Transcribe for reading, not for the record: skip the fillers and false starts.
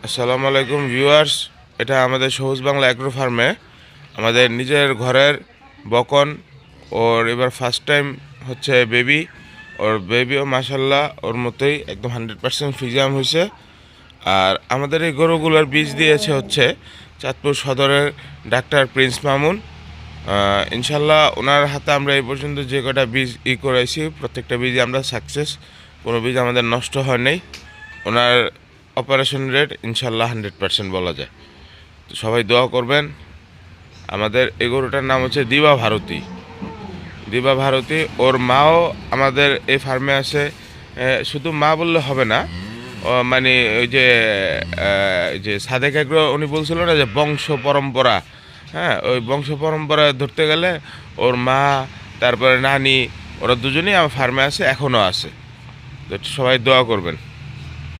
আসসালামু আলাইকুম ভিউয়ার্স, এটা আমাদের সবুজ বাংলা অ্যাগ্রো ফার্মে আমাদের নিজের ঘরের বকন। ওর এবার ফার্স্ট টাইম হচ্ছে বেবি। ওর বেবিও মাশাল্লাহ ওর মতোই একদম 100% ফিজিয়াম হয়েছে। আর আমাদের এই গরুগুলোর বীজ দিয়েছে হচ্ছে চাঁদপুর সদরের ডাক্তার প্রিন্স মামুন। ইনশাল্লাহ ওনার হাতে আমরা এই পর্যন্ত যে কটা বীজ করেছি প্রত্যেকটা বীজই আমরা সাকসেস, কোনো বীজ আমাদের নষ্ট হয় নাই। ওনার অপারেশন রেট ইনশাল্লাহ 100% বলা যায়। তো সবাই দোয়া করবেন। আমাদের এই গরুটার নাম হচ্ছে দিবা ভারতী। দিবা ভারতী, ওর মাও আমাদের এই ফার্মে আছে। শুধু মা বললে হবে না, ও মানে ওই যে সাদেক এগ্রো উনি বলছিল না যে বংশ পরম্পরা, হ্যাঁ ওই বংশ পরম্পরা ধরতে গেলে ওর মা, তারপরে নানি, ওরা দুজনেই আমার ফার্মে আছে, এখনও আছে। তো সবাই দোয়া করবেন।